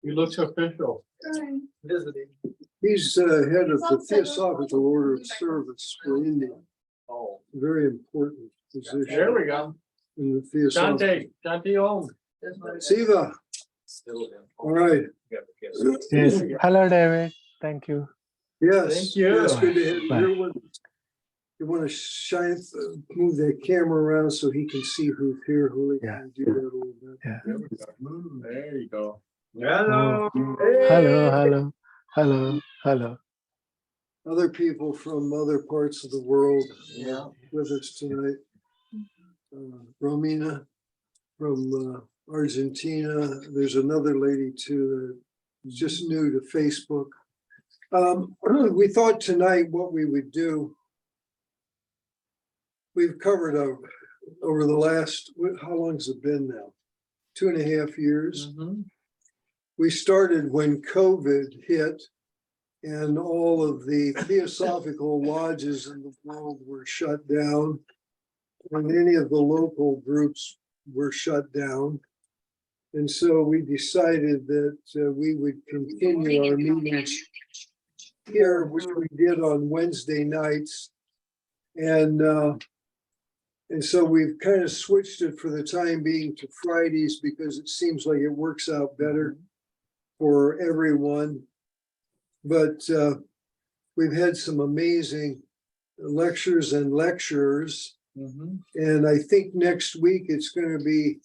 He looks official. Visiting. He's head of the Theosophical Order of Service for India. Oh, Very important position. there we go. In the Theosophical. Dante Om. Siva, all right. Yes. Hello, David. Thank you. Yes. Thank you. Yes, good to have you Bye. here. You want to move that camera around so he can see who's here, who he Yeah. can do that a little bit. Yeah. There you go. Oh, Hello. hello. Other people from other parts of the world Yeah. with us tonight. Romina from Argentina. There's another lady too that is just new to Facebook. We thought tonight what we would do. We've covered over the last, how long has it been now? 2.5 years. Mhm. We started when COVID hit and all of the theosophical lodges in the world were shut down. And any of the local groups were shut down. And so we decided that we would continue our meetings here, which we did on Wednesday nights. And so we've kind of switched it for the time being to Fridays because it seems like it works out better for everyone. But we've had some amazing lectures and lecturers. Mhm. And I think next week it's going to be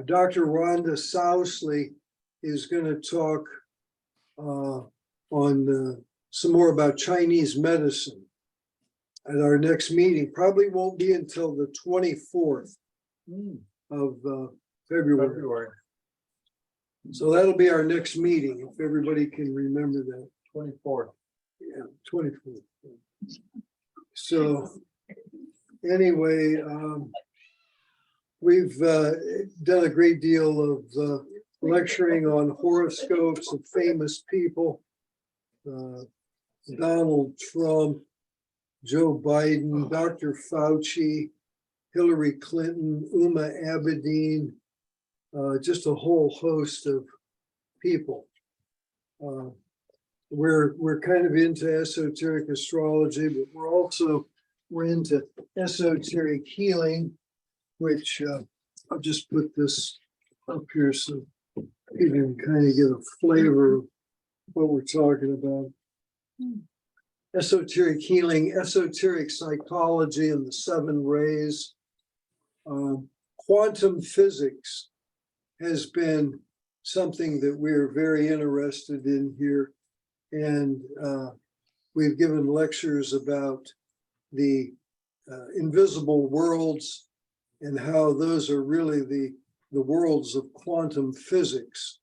Dr. Rhonda Sousley is going to talk on some more about Chinese medicine at our next meeting. Probably won't be until the 24th of February. So that'll be our next meeting, if everybody can remember that. 24th. Yeah, 24th. So anyway, we've done a great deal of lecturing on horoscopes of famous people. Donald Trump, Joe Biden, Dr. Fauci, Hillary Clinton, Uma Abedin, just a whole host of people. We're kind of into esoteric astrology, but we're into esoteric healing, which I'll just put this up here so you can kind of get a flavor of what we're talking about. Esoteric healing, esoteric psychology and the 7 rays. Quantum physics has been something that we're very interested in here. And we've given lectures about the invisible worlds and how those are really the worlds of quantum physics,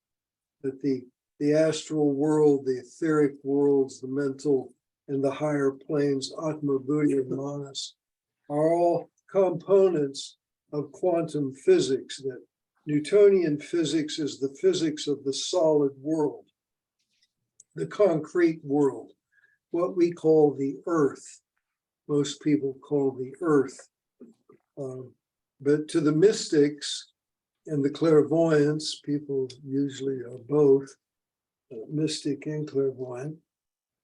that the astral world, the etheric worlds, the mental and the higher planes, Atma, Buddhi, and Manas, are all components of quantum physics, that Newtonian physics is the physics of the solid world, the concrete world, what we call the earth. Most people call the earth. But to the mystics and the clairvoyants, people usually are both mystic and clairvoyant,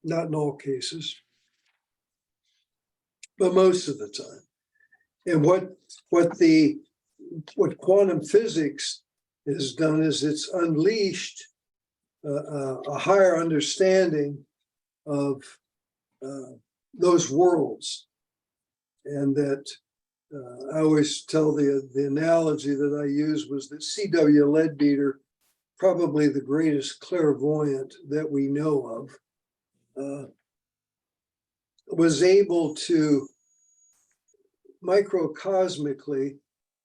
not in all cases, but most of the time. And what quantum physics has done is it's unleashed a higher understanding of those worlds. And that I always tell the analogy that I use was that C.W. Leadbeater, probably the greatest clairvoyant that we know of, was able to microcosmically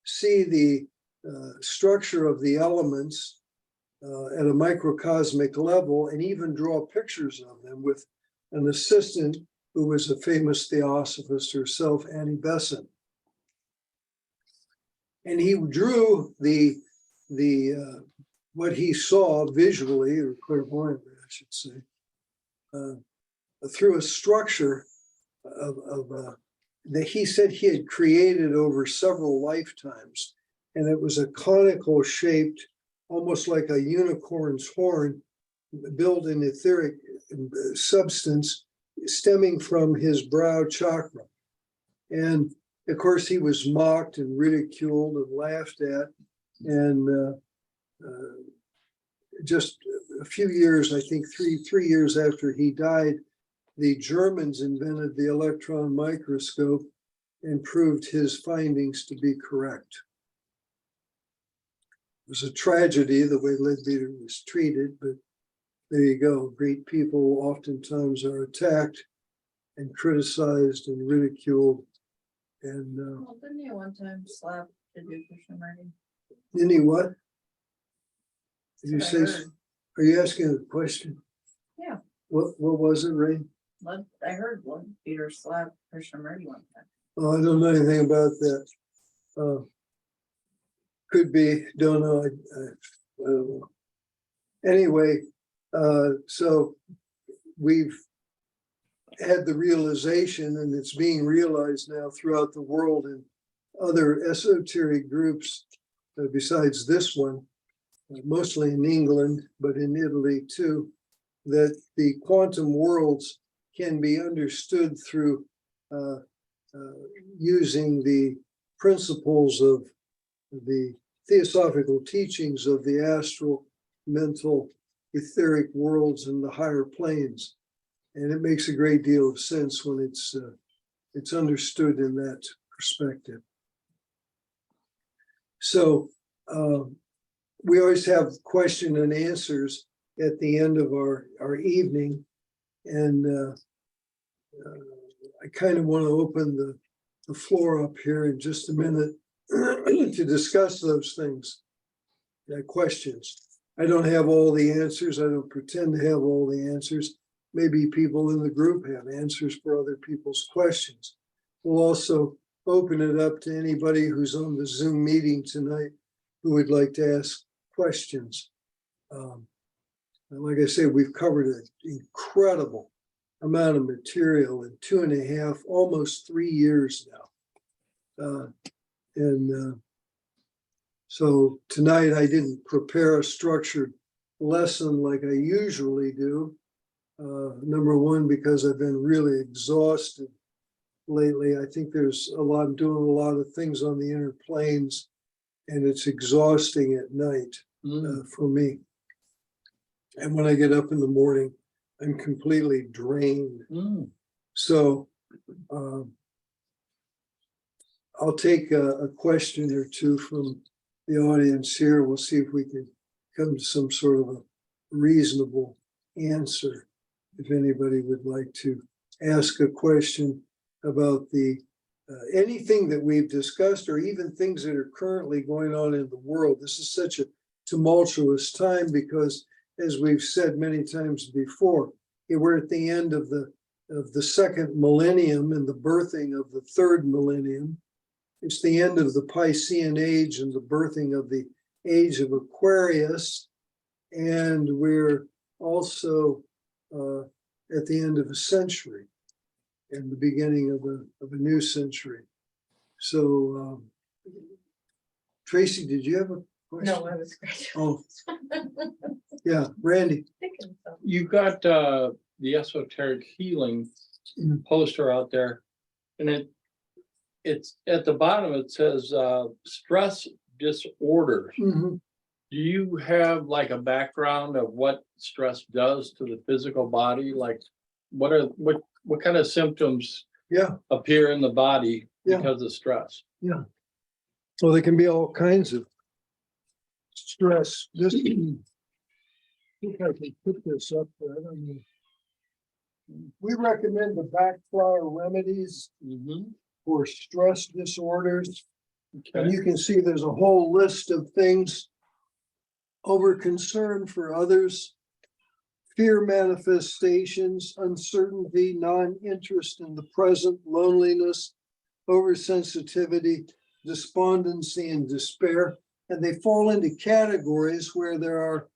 see the structure of the elements at a microcosmic level and even draw pictures of them with an assistant who was a famous theosophist herself, Annie Besant. And he drew the what he saw visually, or clairvoyantly, I should say, through a structure of that he said he had created over several lifetimes. And it was a conical shaped almost like a unicorn's horn, built in etheric substance stemming from his brow chakra. And of course, he was mocked and ridiculed and laughed at. And just a few years, I think three years after he died, the Germans invented the electron microscope and proved his findings to be correct. It was a tragedy the way Leadbeater was treated, but there you go. Great people oftentimes are attacked and criticized and ridiculed. And Well, didn't you one time slap the Duke Krishnamurti? then he what? Did you That's what I say? heard. Are you asking a question? Yeah. What was it, Ray? I heard Peter slap Krishnamurti one time. Oh, I don't know anything about that. Could be, don't know. I don't know. Anyway, so we've had the realization, and it's being realized now throughout the world in other esoteric groups besides this one, mostly in England, but in Italy too, that the quantum worlds can be understood through using the principles of the theosophical teachings of the astral, mental, etheric worlds and the higher planes. And it makes a great deal of sense when it's understood in that perspective. So we always have question and answers at the end of our evening. And I kind of want to open the floor up here in just a minute to discuss those things, questions. I don't have all the answers. I don't pretend to have all the answers. Maybe people in the group have answers for other people's questions. We'll also open it up to anybody who's on the Zoom meeting tonight who would like to ask questions. And like I said, we've covered an incredible amount of material in 2.5, almost 3 years now. So tonight I didn't prepare a structured lesson like I usually do. Number one, because I've been really exhausted lately. I think I'm doing a lot of things on the inner planes, and it's exhausting at night for me. And when I get up in the morning, I'm completely drained. So I'll take a question or two from the audience here. We'll see if we can come to some sort of a reasonable answer. If anybody would like to ask a question about anything that we've discussed, or even things that are currently going on in the world. This is such a tumultuous time because, as we've said many times before, we're at the end of the second millennium and the birthing of the third millennium. It's the end of the Piscean age and the birthing of the age of Aquarius. And we're also at the end of a century and the beginning of a new century. So, Tracy, did you have a question? No, I was great. Oh, yeah, Randy. Thinking so. You've got the esoteric healing poster out there, and it's at the bottom. It says stress disorders. Mhm. Do you have like a background of what stress does to the physical body? Like, what kind of symptoms Yeah, appear in the body Yeah. because of stress? yeah. Well, there can be all kinds of stress. I think I can put this up there. I don't know. We recommend the backflower remedies for stress disorders. And Okay. you can see there's a whole list of things: over concern for others, fear manifestations, uncertainty, non-interest in the present, loneliness, oversensitivity, despondency, and despair. And they fall into categories where there are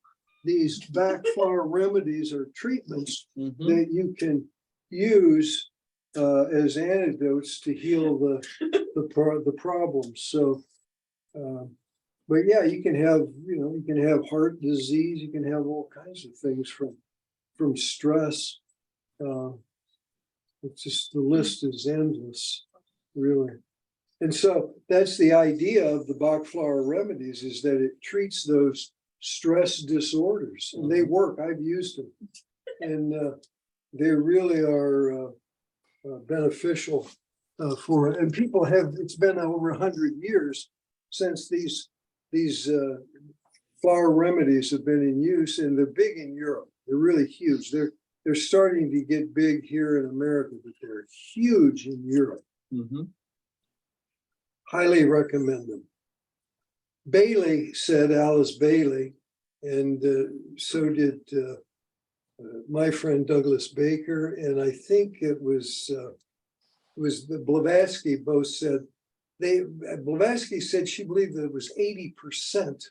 these backflower remedies or treatments that you can use as antidotes to heal the problems. So But yeah, you can have, you can have heart disease, you can have all kinds of things from stress. It's just, the list is endless, really. And so that's the idea of the Bach flower remedies, is that it treats those stress disorders, and they work. I've used them, and they really are beneficial for it. And people have, it's been over 100 years since these flower remedies have been in use, and they're big in Europe. They're really huge. They're starting to get big here in America, but they're huge in Europe. Highly recommend them. Bailey said, Alice Bailey, and so did my friend Douglas Baker, and I think it was the Blavatsky both said, Blavatsky said she believed that it was 80%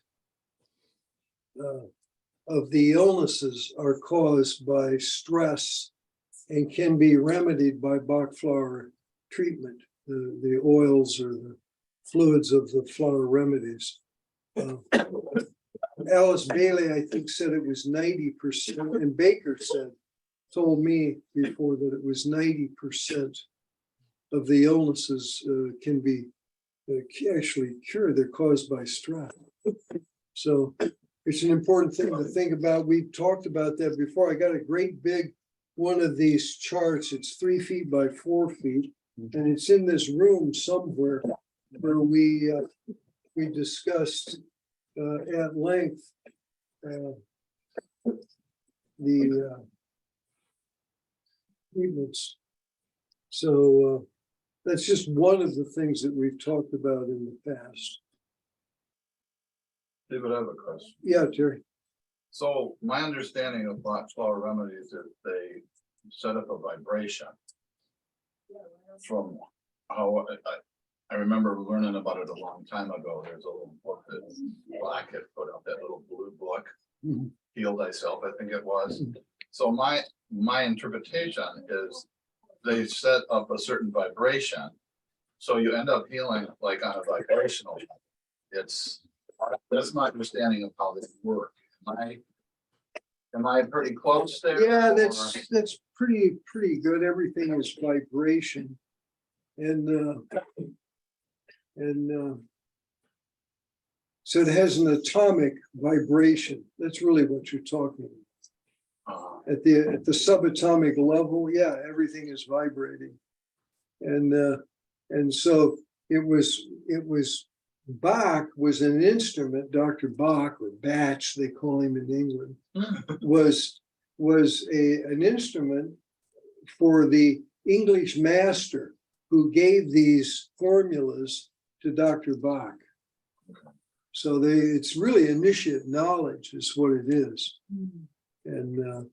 of the illnesses are caused by stress and can be remedied by Bach flower treatment, the oils or the fluids of the flower remedies. Alice Bailey, I think, said it was 90%, and Baker told me before that it was 90% of the illnesses can be actually cured. They're caused by stress. So it's an important thing to think about. We talked about that before. I got a great big one of these charts. It's 3 feet by 4 feet, and it's in this room somewhere where we discussed at length the treatments. So that's just one of the things that we've talked about in the past. David, I have a question. Yeah, Terry. So my understanding of Bach flower remedies is they set up a vibration from how I remember learning about it a long time ago. There's a little book that Black had put out, that little blue book, Heal Thyself, I think it was. So my interpretation is they set up a certain vibration, so you end up healing like on a vibrational level. That's my understanding of how they work. Am I pretty close there? Yeah, that's pretty good. Everything is vibration, and so it has an atomic vibration. That's really what you're talking about. At the subatomic level, yeah, everything is vibrating, and so it was Bach was an instrument. Dr. Bach, or Batch, they call him in England, was an instrument for the English master who gave these formulas to Dr. Bach. So it's really initiate knowledge is what it is. And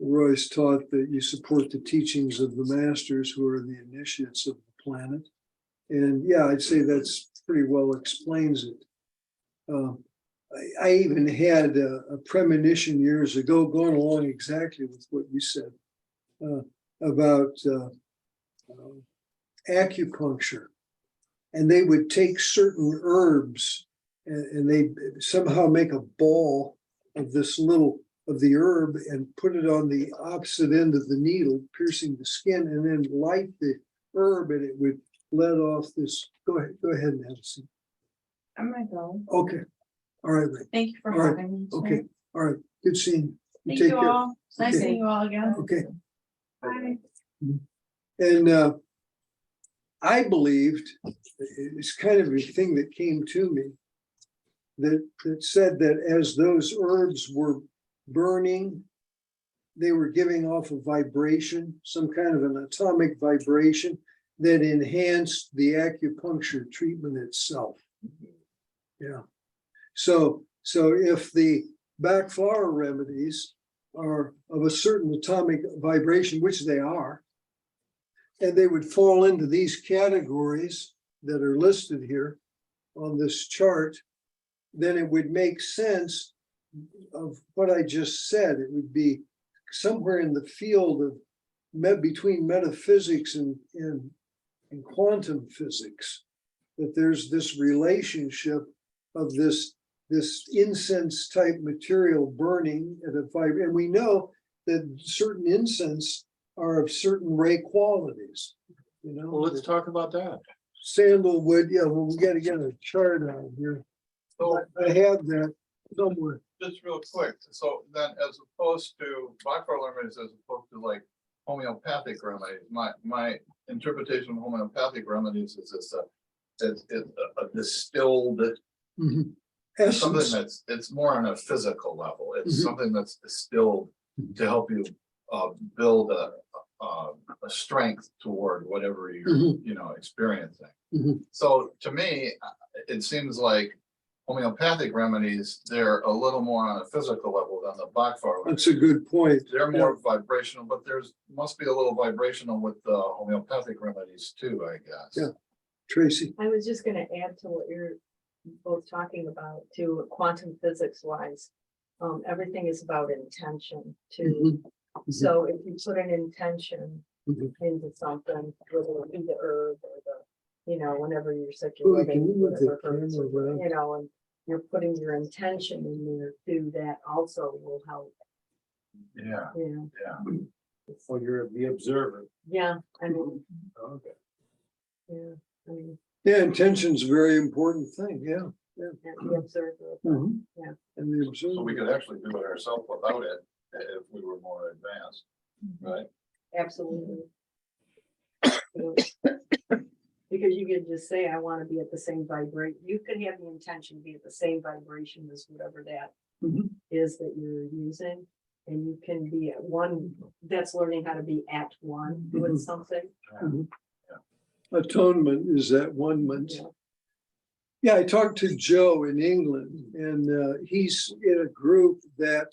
Royce taught that you support the teachings of the masters who are the initiates of the planet. And yeah, I'd say that's pretty well explains it. I even had a premonition years ago, going along exactly with what you said, about acupuncture. And they would take certain herbs and they somehow make a ball of the herb and put it on the opposite end of the needle, piercing the skin, and then light the herb, and it would let off this. Go ahead and have a seat. I'm gonna go. Okay. All right, Ray. Thank you for All right. having me. Okay. All right. Good seeing you. Thank Take you care. all. Nice Okay. seeing you all again. Okay. Bye. And I believed, it's kind of a thing that came to me, that said that as those herbs were burning, they were giving off a vibration, some kind of an atomic vibration that enhanced the acupuncture treatment itself. Yeah. So if the Bach flower remedies are of a certain atomic vibration, which they are, and they would fall into these categories that are listed here on this chart, then it would make sense of what I just said. It would be somewhere in the field of between metaphysics and quantum physics, that there's this relationship of this incense type material burning at a fire. And we know that certain incense are of certain ray qualities, you know. Well, let's talk about that. Sandalwood, yeah, well, we gotta get a chart out here. So I have that somewhere. just real quick, so then as opposed to bipolar remedies, as opposed to like homeopathic remedies, my interpretation of homeopathic remedies is this, it's a distilled, Mhm. something Essence. it's more on a physical level. It's Mhm. something that's distilled to help you build a strength toward whatever you're, Mhm. you know, experiencing. Mhm. So to me, it seems like homeopathic remedies, they're a little more on a physical level than the Bachfar. That's a good point. They're more vibrational, but must be a little vibrational with the homeopathic remedies too, I guess. Yeah. Tracy. I was just gonna add to what you're both talking about, to quantum physics wise. Everything is about intention too. Mhm. So if you put an intention Mhm. into something, whether it be the herb or the, you know, whenever you're Well, can you circulating, move the whatever herbs, camera around? you know, and you're putting your intention in there too, that also will help, Yeah, you know. yeah. Well, you're the observer. Yeah, I mean, Okay. yeah, I mean, Yeah, intention's a very important thing, yeah. the observer. Mhm. Yeah. And the So we observer. could actually do it ourselves without it if we were more advanced, right? Absolutely. Because you could just say, I want to be at the same vibration. You could have the intention to be at the same vibration as whatever that Mhm. is that you're using. And you can be at one, that's learning how to be at one with Mhm. something. Mhm. Atonement is that one month. Yeah. Yeah, I talked to Joe in England, and he's in a group that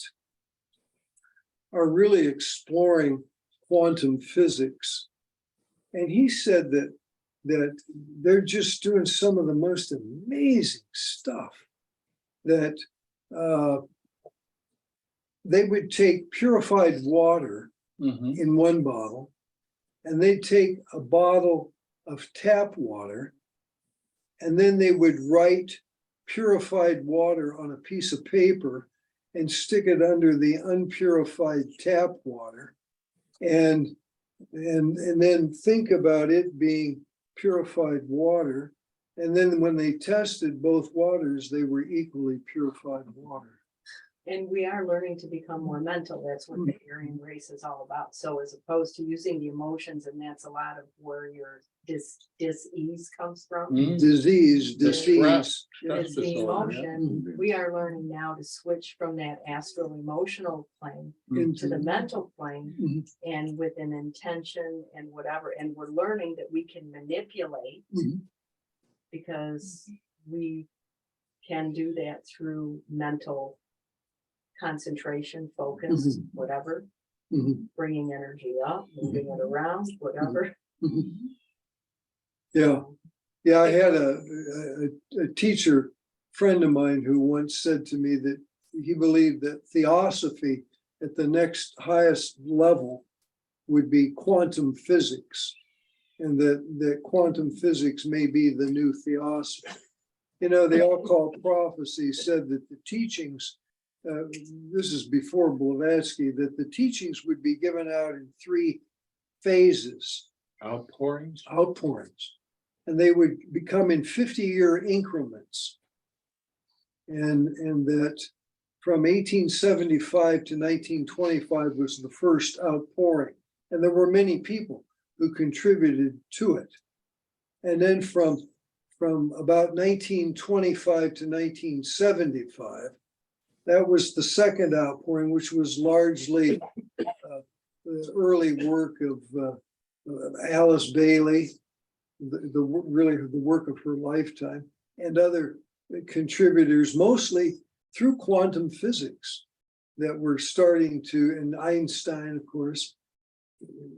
are really exploring quantum physics. And he said that they're just doing some of the most amazing stuff. That they would take purified water Mhm. in one bottle, and they'd take a bottle of tap water, and then they would write purified water on a piece of paper and stick it under the unpurified tap water, and then think about it being purified water. And then when they tested both waters, they were equally purified water. And we are learning to become more mental. That's what the Aryan race is all about. So as opposed to using the emotions, and that's a lot of where your dis-ease comes from. Mm. Disease. Stress. Yeah. Is the disorder, yeah. emotion. We are learning now to switch from that astral emotional plane Mm. to the mental plane, Mhm. and with an intention and whatever. And we're learning that we can manipulate Mhm. because we can do that through mental concentration, focus, whatever, Mhm. bringing energy up, moving it around, whatever. Mhm. Yeah. Yeah, I had a teacher friend of mine who once said to me that he believed that theosophy at the next highest level would be quantum physics, and that quantum physics may be the new theosophy. You know, the occult prophecy said that the teachings, this is before Blavatsky, that the teachings would be given out in 3 phases. Outpourings. And they would become in 50-year increments. And that from 1875 to 1925 was the first outpouring. And there were many people who contributed to it. And then from about 1925 to 1975, that was the second outpouring, which was largely the early work of Alice Bailey, really the work of her lifetime, and other contributors, mostly through quantum physics, that were starting to, and Einstein, of course,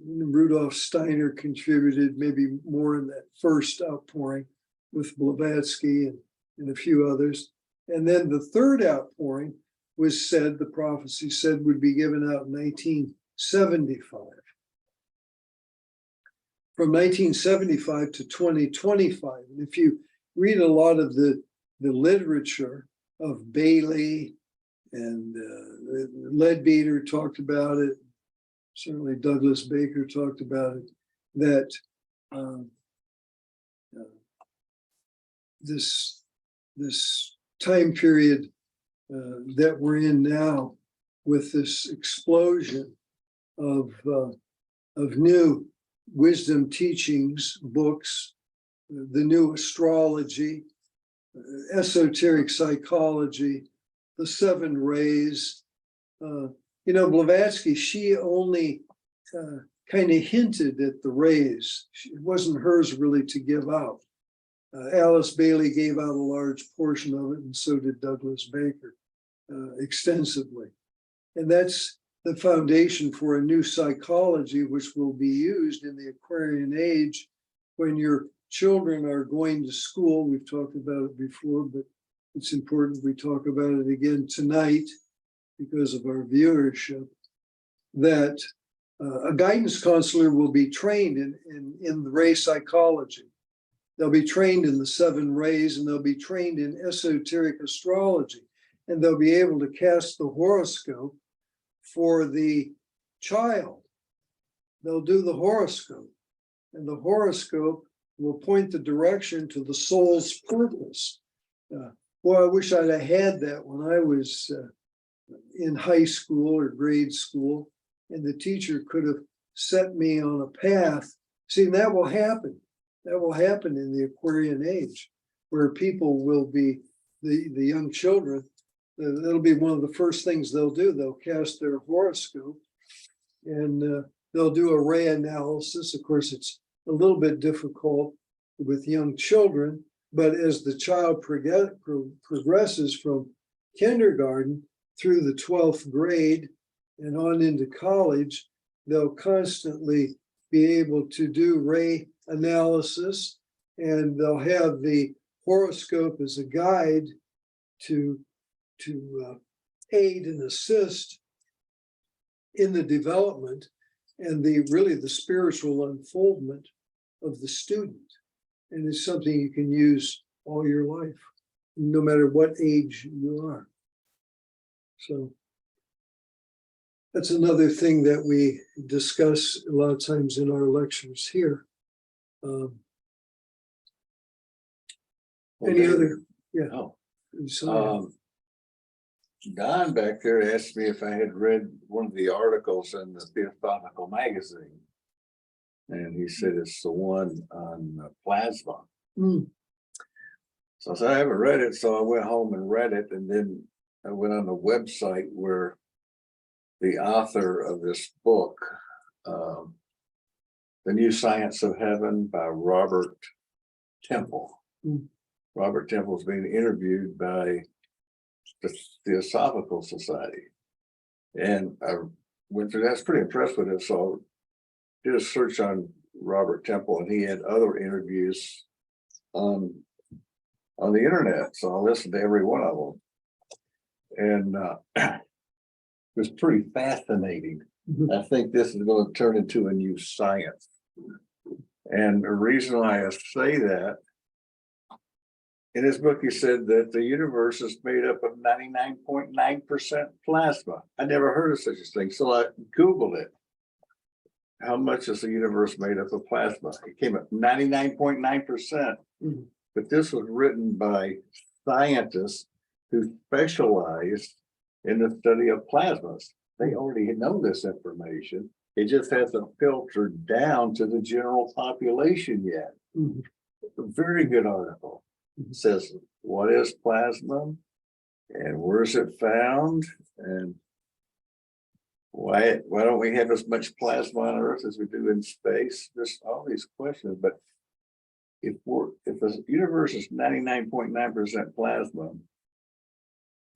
Rudolf Steiner contributed maybe more in that first outpouring with Blavatsky and a few others. And then the third outpouring was said, the prophecy said, would be given out in 1975. From 1975 to 2025. And if you read a lot of the the literature of Bailey and Leadbeater talked about it. Certainly Douglas Baker talked about it, that this time period that we're in now, with this explosion of new wisdom teachings, books, the new astrology, esoteric psychology, the 7 rays. Blavatsky, she only kind of hinted at the rays. It wasn't hers really to give out. Alice Bailey gave out a large portion of it, and so did Douglas Baker extensively. And that's the foundation for a new psychology, which will be used in the Aquarian age when your children are going to school. We've talked about it before, but it's important we talk about it again tonight because of our viewership, that a guidance counselor will be trained in the ray psychology. They'll be trained in the 7 rays, and they'll be trained in esoteric astrology, and they'll be able to cast the horoscope for the child. They'll do the horoscope, and the horoscope will point the direction to the soul's purpose. Boy, I wish I'd have had that when I was in high school or grade school, and the teacher could have set me on a path. See, that will happen. That will happen in the Aquarian age, where people will be, the young children, that'll be one of the first things they'll do. They'll cast their horoscope, and they'll do a ray analysis. Of course, it's a little bit difficult with young children, but as the child progresses from kindergarten through the 12th grade and on into college, they'll constantly be able to do ray analysis, and they'll have the horoscope as a guide to aid and assist in the development and really the spiritual unfoldment of the student. And it's something you can use all your life, no matter what age you are. So that's another thing that we discuss a lot of times in our lectures here. Any other? Yeah. Oh. So, Don back there asked me if I had read one of the articles in the Theosophical magazine. And he said it's the one on plasma. So I said, I haven't read it. So I went home and read it. And then I went on the website where the author of this book, The New Science of Heaven by Robert Temple. Robert Temple's being interviewed by the Theosophical Society. And I went through that. I was pretty impressed with it. So I did a search on Robert Temple, and he had other interviews on the internet. So I listened to every one of them. And it was pretty fascinating. I think this is going to turn into a new science. And the reason why I say that, in his book, he said that the universe is made up of 99.9% plasma. I never heard of such a thing. So I Googled it. How much is the universe made up of plasma? It came up 99.9%. But this was written by scientists who specialize in the study of plasmas. They already know this information. It just hasn't filtered down to the general population yet. A very good article. It says, what is plasma and where is it found? And why don't we have as much plasma on Earth as we do in space? Just all these questions. But if the universe is 99.9% plasma,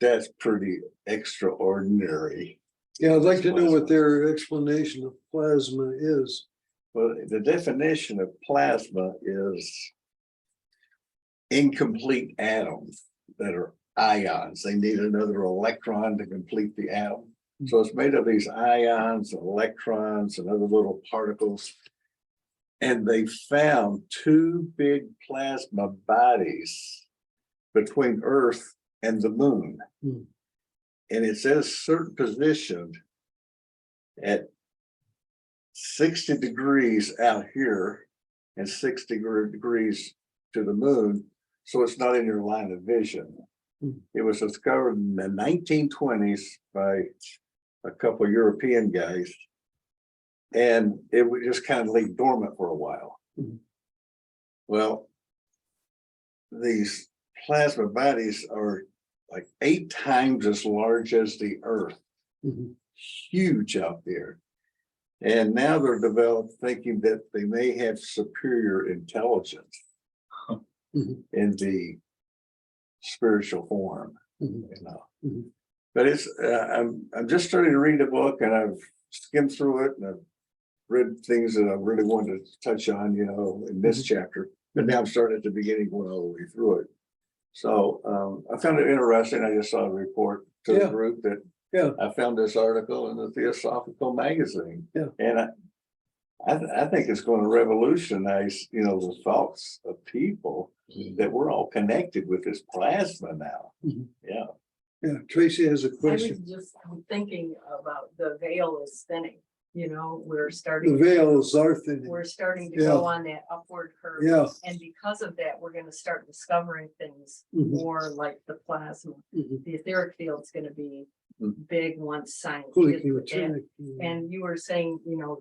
that's pretty extraordinary. yeah, I'd like to know what their explanation of plasma is. Well, the definition of plasma is incomplete atoms that are ions. They need another electron to complete the atom. So it's made of these ions, electrons, and other little particles. And they found 2 big plasma bodies between Earth and the moon. Hmm. And it's at a certain position at 60 degrees out here and 60 degrees to the moon. So it's not in your line of vision. Hmm. It was discovered in the 1920s by a couple of European guys. And it would just kind of lay dormant for a while. Mhm. Well, these plasma bodies are like 8 times as large as the Earth, Mhm. huge out there. And now they're developed thinking that they may have superior intelligence Mhm. in the spiritual form, Mhm. you know. Mhm. But it's I'm just starting to read the book, and I've skimmed through it, and I've read things that I really wanted to touch on, you know, in this chapter. But now I'm starting at the beginning, going all the way through it. So I found it interesting. I just saw a report to the Yeah. group that Yeah. I found this article in the Theosophical magazine. Yeah. And I think it's going to revolutionize, you know, the thoughts of people that we're all connected with this plasma now. Mhm. Yeah. Yeah, Tracy has a I was question. just thinking about the veil is thinning, you know, The veils are thinning. we're starting to Yeah. go on that upward curve. Yeah. And because of that, we're gonna start discovering things Mhm. more like the plasma. Mhm. The etheric field's gonna be Mhm. big once science Fully gets with that. electronic. And you were saying, you know,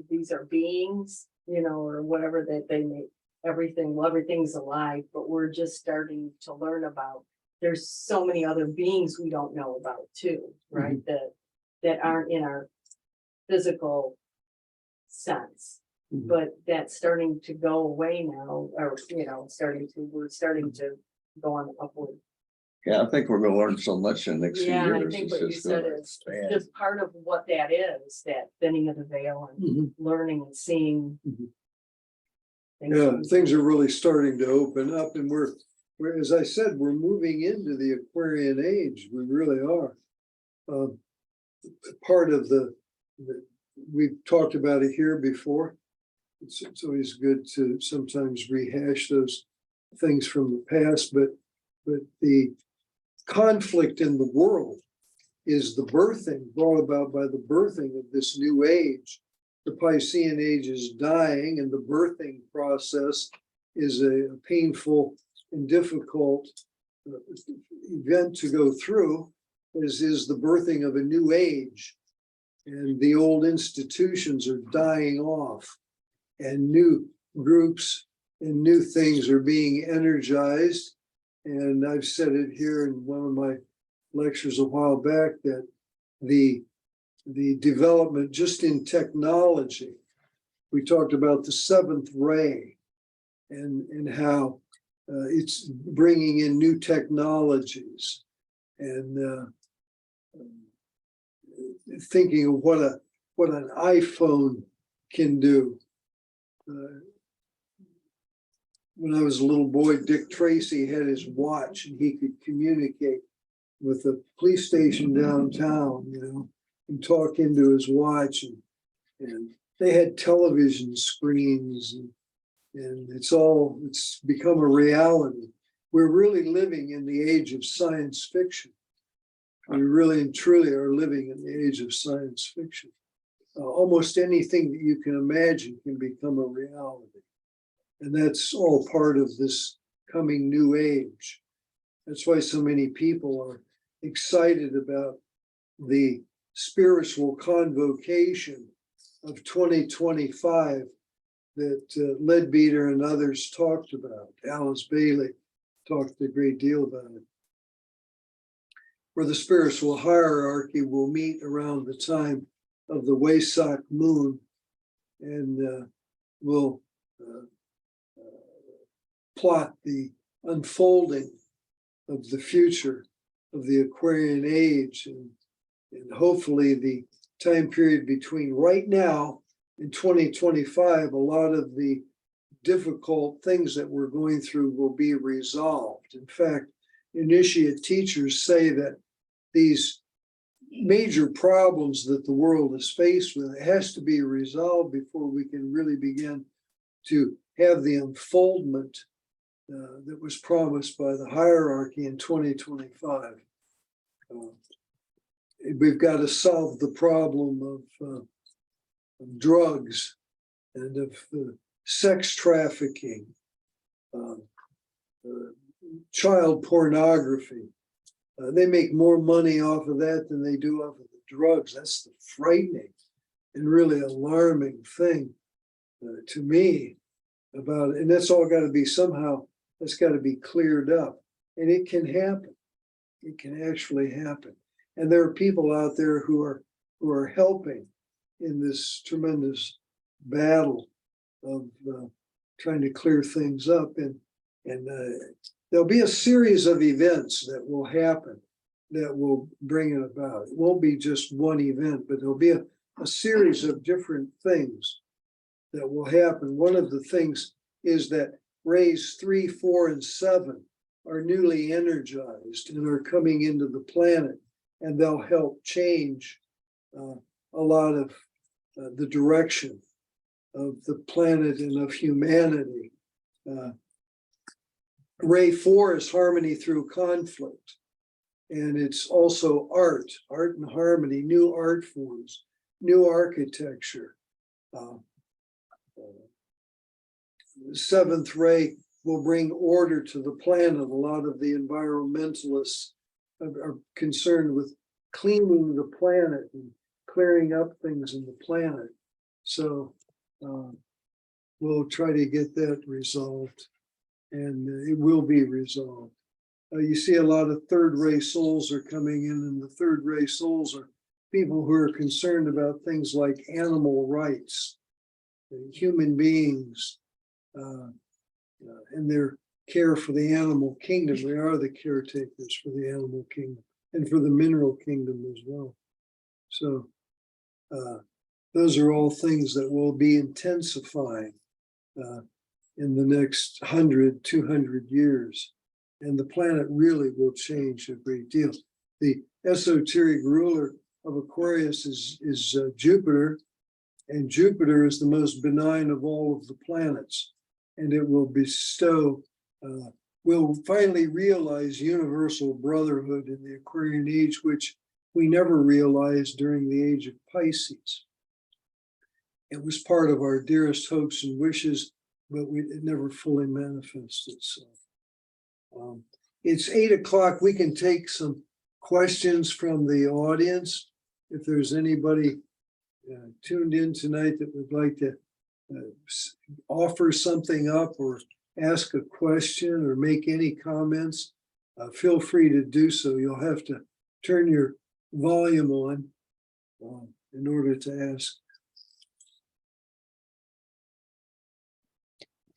these are beings, you know, or whatever that they make everything's alive, but we're just starting to learn about. There's so many other beings we don't know about too, right? That aren't in our physical sense. Mhm. But that's starting to go away now, or, you know, we're starting to go on upward. Yeah, I think we're going to learn so much in the next few Yeah, I years. think It's what you just said gonna is expand. just part of what that is, that thinning of the veil and Mhm. learning and seeing. Mhm. things Yeah, from- things are really starting to open up, and we're, as I said, we're moving into the Aquarian age. We really are. Part of we've talked about it here before. It's always good to sometimes rehash those things from the past, but the conflict in the world is the birthing, brought about by the birthing of this new age. The Piscean age is dying, and the birthing process is a painful and difficult event to go through, as is the birthing of a new age. And the old institutions are dying off, and new groups and new things are being energized. And I've said it here in one of my lectures a while back that the development just in technology, we talked about the seventh ray and how it's bringing in new technologies, and thinking of what an iPhone can do. When I was a little boy, Dick Tracy had his watch, and he could communicate with the police station downtown, you know, and talk into his watch, and they had television screens, and it's become a reality. We're really living in the age of science fiction. We really and truly are living in the age of science fiction. Almost anything that you can imagine can become a reality. And that's all part of this coming new age. That's why so many people are excited about the spiritual convocation of 2025 that Leadbeater and others talked about. Alice Bailey talked a great deal about it, where the spiritual hierarchy will meet around the time of the Wesak moon, and will plot the unfolding of the future of the Aquarian age, and hopefully the time period between right now and 2025, a lot of the difficult things that we're going through will be resolved. In fact, initiate teachers say that these major problems that the world is faced with has to be resolved before we can really begin to have the unfoldment that was promised by the hierarchy in 2025. We've got to solve the problem of drugs and of sex trafficking, child pornography. They make more money off of that than they do off of the drugs. That's the frightening and really alarming thing to me about it. And that's all got to be somehow, that's got to be cleared up. And it can happen. It can actually happen. And there are people out there who are helping in this tremendous battle of trying to clear things up. And there'll be a series of events that will happen that will bring it about. It won't be just one event, but there'll be a series of different things that will happen. One of the things is that rays 3, 4, and 7 are newly energized and are coming into the planet, and they'll help change a lot of the direction of the planet and of humanity. Ray 4 is harmony through conflict. And it's also art and harmony, new art forms, new architecture. The 7th ray will bring order to the planet. A lot of the environmentalists are concerned with cleaning the planet and clearing up things in the planet. So we'll try to get that resolved, and it will be resolved. You see a lot of third ray souls are coming in, and the third ray souls are people who are concerned about things like animal rights, human beings, and their care for the animal kingdom. We are the caretakers for the animal kingdom and for the mineral kingdom as well. So those are all things that will be intensifying in the next 100, 200 years. And the planet really will change a great deal. The esoteric ruler of Aquarius is Jupiter, and Jupiter is the most benign of all of the planets. And it will bestow, we'll finally realize universal brotherhood in the Aquarian age, which we never realized during the age of Pisces. It was part of our dearest hopes and wishes, but it never fully manifested itself. It's 8 o'clock. We can take some questions from the audience. If there's anybody tuned in tonight that would like to offer something up or ask a question or make any comments, feel free to do so. You'll have to turn your volume on in order to ask.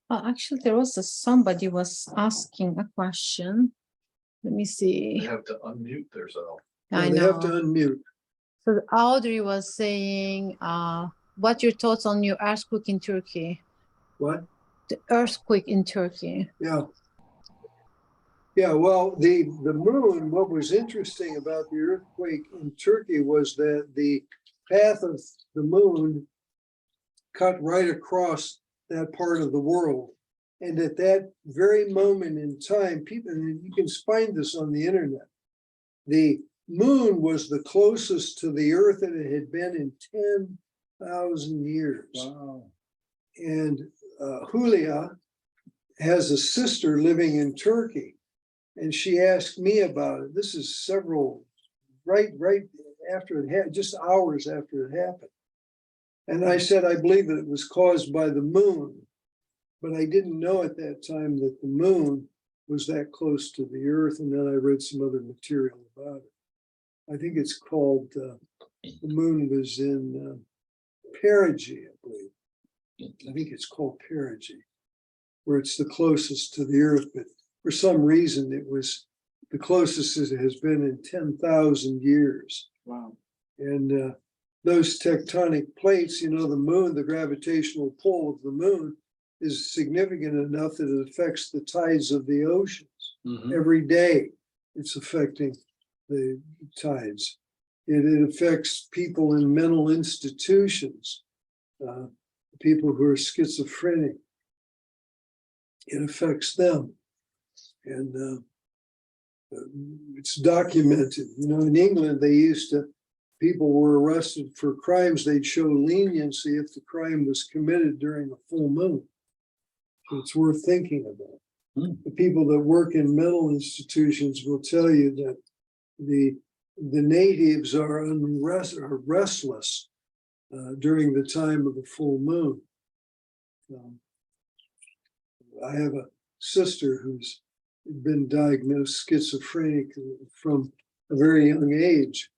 Actually, there was somebody was asking a question. Let me They see. have to unmute themselves. I They have to know. unmute. So Audrey was saying, what your thoughts on your earthquake in Turkey? What? The earthquake in Turkey. Yeah. Yeah, well, the moon, what was interesting about the earthquake in Turkey was that the path of the moon cut right across that part of the world. And at that very moment in time, people, and you can find this on the internet, the moon was the closest to the earth that it had been in 10,000 years. Wow. And Julia has a sister living in Turkey, and she asked me about it. This is several, right after it happened, just hours after it happened. And I said, I believe that it was caused by the moon, but I didn't know at that time that the moon was that close to the earth. And then I read some other material about it. I think it's called, the moon was in perigee, I believe. I think it's called perigee, where it's the closest to the earth, but for some reason it was the closest it has been in 10,000 years. Wow. And those tectonic plates, you know, the moon, the gravitational pull of the moon is significant enough that it affects the tides of the oceans. Every day it's affecting the tides. It affects people in mental institutions, people who are schizophrenic. It affects them. And it's documented. You know, in England, they used to, people were arrested for crimes, they'd show leniency if the crime was committed during a full moon. So it's worth thinking about. The people that work in mental institutions will tell you that the natives are restless during the time of the full moon. I have a sister who's been diagnosed schizophrenic from a very young age.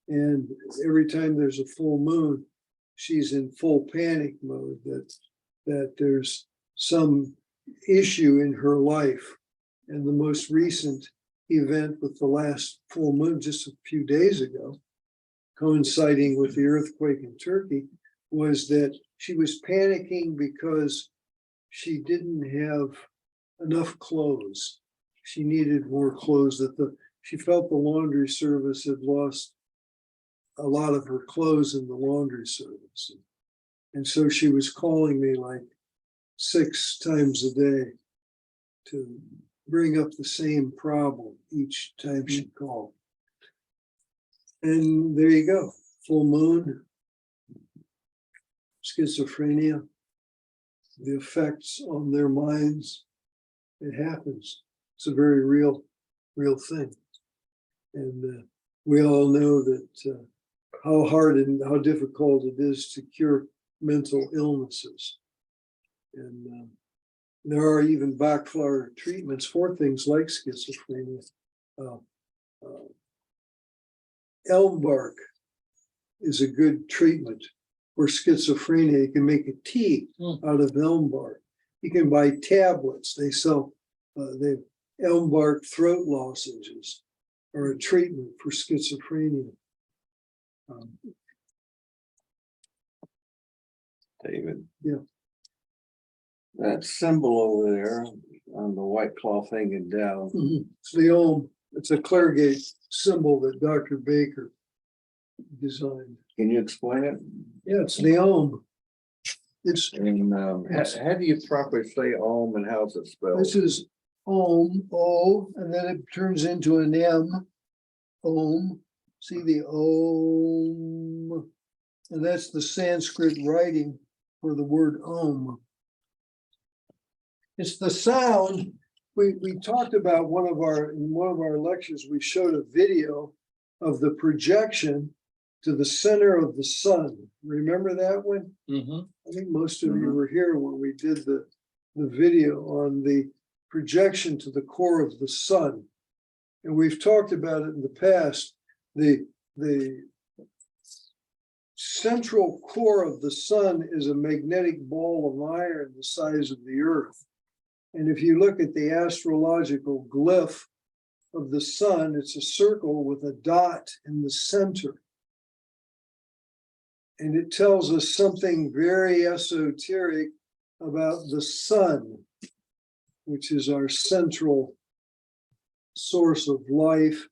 And every time there's a full moon, she's in full panic mode that there's some issue in her life. And the most recent event with the last full moon just a few days ago, coinciding with the earthquake in Turkey, was that she was panicking because she didn't have enough clothes. She needed more clothes. She felt the laundry service had lost a lot of her clothes in the laundry service. And so she was calling me like 6 times a day to bring up the same problem each time she called. And there you go, full moon, schizophrenia, the effects on their minds, it happens. It's a very real thing. And we all know that how hard and how difficult it is to cure mental illnesses. And there are even backflower treatments for things like schizophrenia. Elm bark is a good treatment for schizophrenia. You can make a tea out of elm bark. You can buy tablets. They sell the elm bark throat lozenges are a treatment for schizophrenia. David. Yeah. That symbol over there on the white cloth hanging down. It's the Ohm. It's a Clairgate symbol that Dr. Baker designed. Can you explain it? Yeah, it's the Ohm. It's And how do you properly say Om and how's it spelled? This is Ohm, O, and then it turns into an M. Ohm. See the Om, and that's the Sanskrit writing for the word Om. It's the sound. We talked about in one of our lectures, we showed a video of the projection to the center of the sun. Remember that one? I think most of you were here when we did the video on the projection to the core of the sun. And we've talked about it in the past. The central core of the sun is a magnetic ball of iron the size of the earth. And if you look at the astrological glyph of the sun, it's a circle with a dot in the center. And it tells us something very esoteric about the sun, which is our central source of life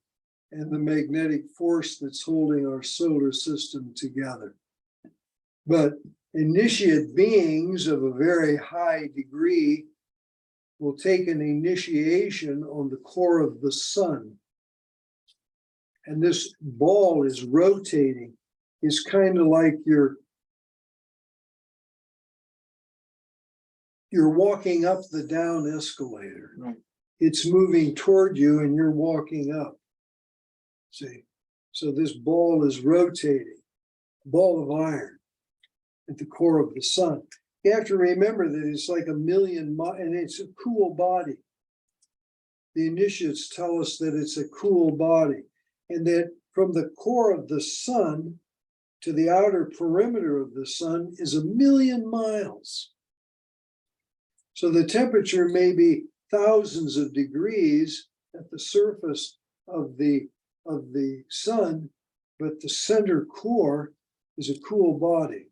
and the magnetic force that's holding our solar system together. But initiate beings of a very high degree will take an initiation on the core of the sun. And this ball is rotating. It's kind of like you're walking up the down escalator. Right. It's moving toward you and you're walking up. See, so this ball is rotating, ball of iron at the core of the sun. You have to remember that it's like 1,000,000 miles, and it's a cool body. The initiates tell us that it's a cool body, and that from the core of the sun to the outer perimeter of the sun is 1,000,000 miles. So the temperature may be thousands of degrees at the surface of the sun, but the center core is a cool body.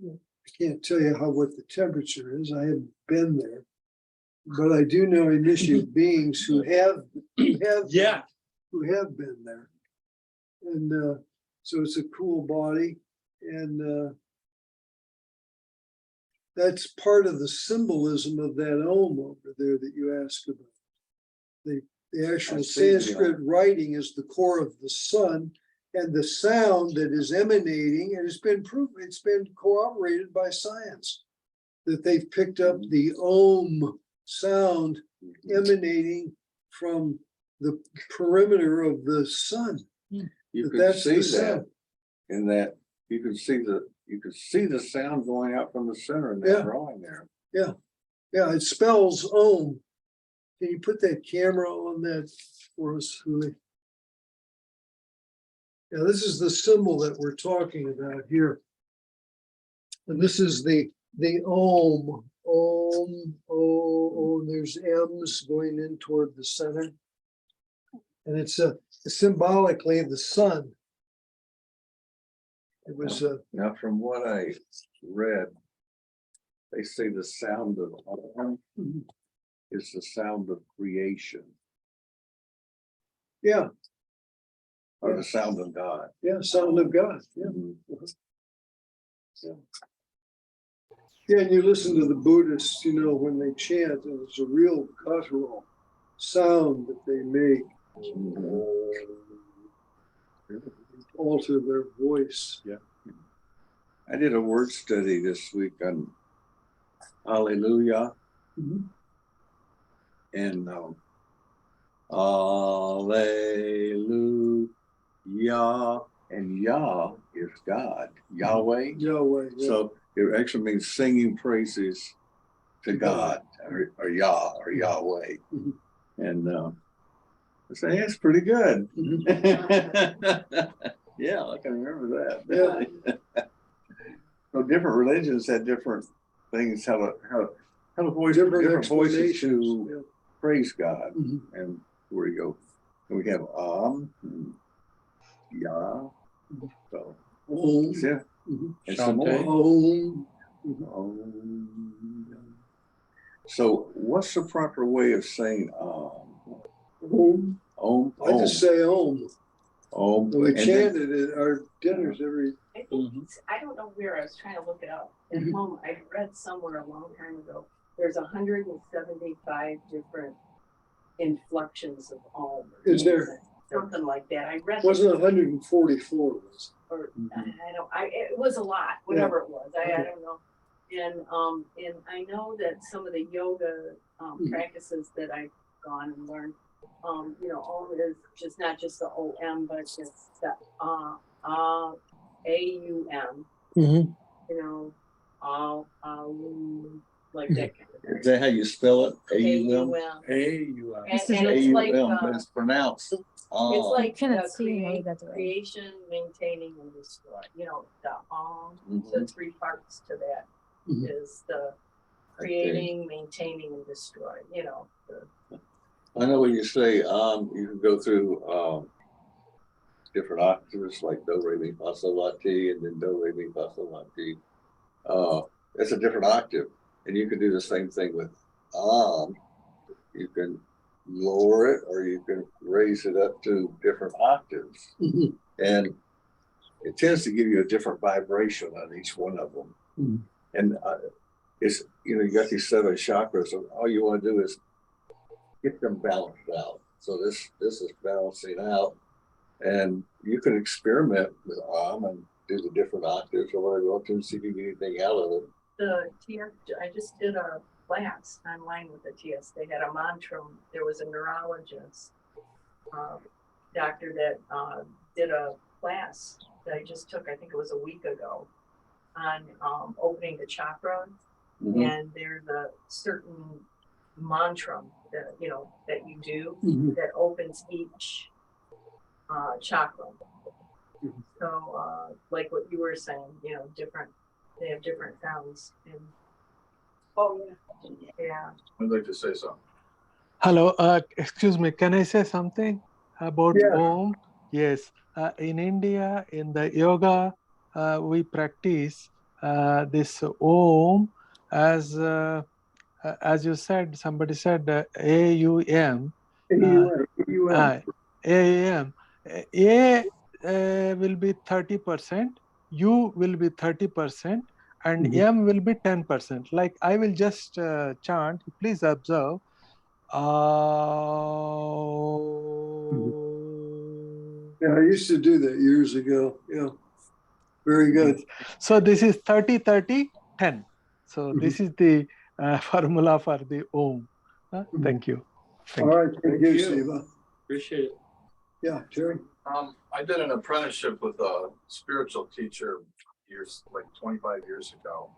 I can't tell you what the temperature is. I haven't been there, but I do know initiate beings who have been there, and so it's a cool body, and that's part of the symbolism of that Om over there that you asked about. the actual I see, yeah. Sanskrit writing is the core of the sun, and the sound that is emanating, and it's been proven, it's been corroborated by science, that they've picked up the Om sound emanating from the perimeter of the sun. You That could that's see the that sound. in that, you could see the sound going out from the center in Yeah. that drawing there. Yeah, it spells Om. Can you put that camera on that for us, Julie? Yeah, this is the symbol that we're talking about here. And this is the Om. Om, oh, there's M's going in toward the center. And it's symbolically the sun. It was Now, from what I read, they say the sound of Om is the sound of creation, yeah, or the sound of God. yeah, sound of God. Yeah. Mhm. Yeah, and you listen to the Buddhists, you know, when they chant, and it's a real guttural sound that they make. Alter their voice. I did a word study this week on Hallelujah Mhm. and Hallelujah, and Yah is God, Yahweh. Yahweh. Yeah. So it actually means singing praises to God, or Yah, or Yahweh. Mhm. And I say, yeah, it's pretty good. Yeah, I can remember that. So different religions had different things, how to voice different voices explanations. to praise God. Mhm. And where you go, and we have and Yah. So Om. yeah, Mhm. and some more. Shante. Om. So what's the proper way of saying Om. Om? I just say Om. Om. We And then- chanted at our dinners every. I think, I don't know where, I was trying to look it up. At Mhm. home, I read somewhere a long time ago, there's 175 different inflections of Om. Is there? Something like that. I read. Wasn't 144 was. Or Mhm. it was a lot, whatever it was. I don't know. And I know that some of the yoga Mhm. practices that I've gone and learned, you know, Om is just not just the OM, but it's the AUM. Mhm. You know, like that kind of thing. Is that how you spell it? AUM. A-U-M. And This is it's like but it's pronounced. it's like cannot see create, that way. creation, maintaining, and destroy. You know, the Mhm. the three parts to that Mhm. is the creating, maintaining, and destroy. You know, I know when you say you can go through different octaves like do, re, mi, fa, sol, la, ti, and then do, re, mi, fa, sol, la, ti. It's a different octave, and you can do the same thing with you can lower it or you can raise it up to different octaves, Mhm. and it tends to give you a different vibration on each one of them. Mhm. And it's, you got these 7 chakras, and all you want to do is get them balanced out. So this is balancing out, and you can experiment with and do the different octaves or whatever you want to and see if you get anything out of it. the TS. I just did a class online with the TS. They had a mantra. There was a neurologist, doctor that did a class that I just took. I think it was a week ago on opening the chakra. Mhm. And there's a certain mantra that that you do Mhm. that opens each chakra. Mhm. So like what you were saying, they have different sounds. And yeah. I'd like to say something. Hello, excuse me, can I say something about Yeah. Om? Yes, in India, in the yoga, we practice this Om as you said, somebody said AUM. AUM. AUM. A will be 30%, U will be 30%, and Mhm. M will be 10%. Like I will just chant, please observe. Yeah, I used to do that years ago. Yeah. Very good. So this is 30, 30, 10. So this is the formula for the Om. Thank you. All right. Thank you, you. Siva. Appreciate it. Yeah, Terry. I did an apprenticeship with a spiritual teacher like 25 years ago.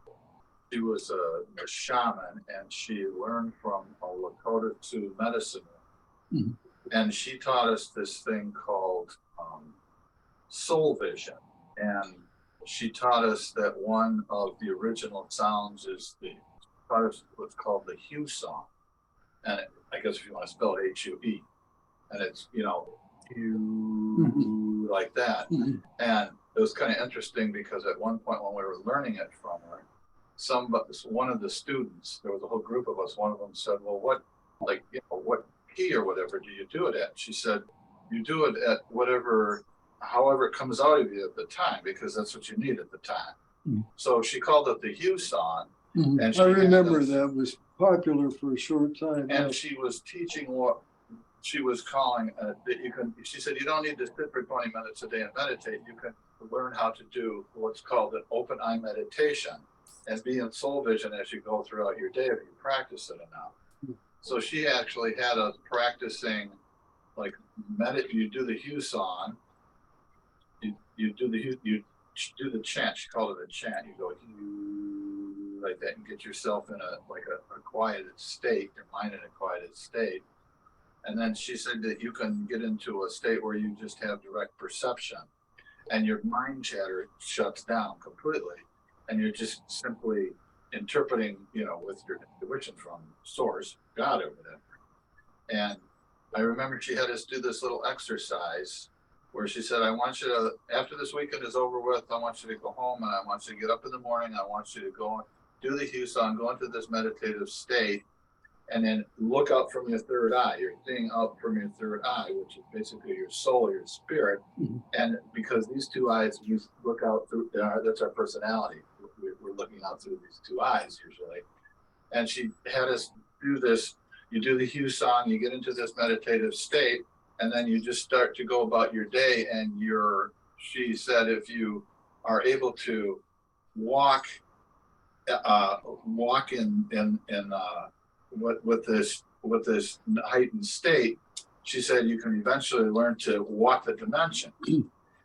She was a shaman and she learned from a Lakota Sioux medicine. Mhm. And she taught us this thing called soul vision. And she taught us that one of the original sounds is taught us what's called the Hue song. And I guess if you want to spell it H-U-E. And it's, Hue like that. Mhm. And it was kind of interesting because at one point when we were learning it from her, one of the students, there was a whole group of us, one of them said, well, what key or whatever do you do it at? She said, you do it at however it comes out of you at the time, because that's what you need at the time. Mhm. So she called it the Hue song. Mhm. And I remember that was popular for a short time. And she was teaching what she was calling she said, you don't need to sit for 20 minutes a day and meditate. You can learn how to do what's called an open eye meditation and be in soul vision as you go throughout your day if you practice it enough. So she actually had us practicing, like, you do the Hue song, you do the chant. She called it a chant. You go Hue like that and get yourself in a quieted state, your mind in a quieted state. And then she said that you can get into a state where you just have direct perception and your mind chatter shuts down completely. And you're just simply interpreting, with your intuition from source, God or whatever. And I remember she had us do this little exercise where she said, I want you to, after this weekend is over with, I want you to go home and I want you to get up in the morning. I want you to go do the Hue song, go into this meditative state. And then look out from your third eye. You're seeing out from your third eye, which is basically your soul, your spirit. Mm-hmm. And because these two eyes, you look out through, that's our personality. We're looking out through these two eyes usually. And she had us do this. You do the Hue song, you get into this meditative state, and then you just start to go about your day. And she said, if you are able to walk in with this heightened state, she said you can eventually learn to walk the dimension.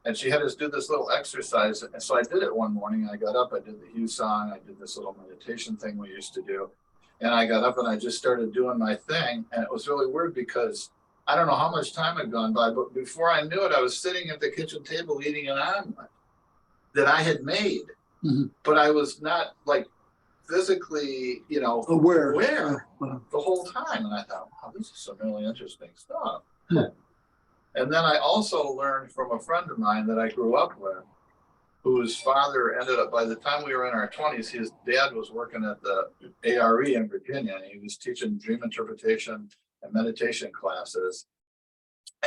And she had us do this little exercise. And so I did it one morning. I got up, I did the Hue song, I did this little meditation thing we used to do. And I got up and I just started doing my thing. And it was really weird because I don't know how much time had gone by, but before I knew it, I was sitting at the kitchen table eating an omelet that I had made. Mm-hmm. But I was not like physically, aware the whole time. And I thought, wow, this is some really interesting stuff. And then I also learned from a friend of mine that I grew up with, whose father ended up, by the time we were in our 20s, his dad was working at the ARE in Virginia, and he was teaching dream interpretation and meditation classes.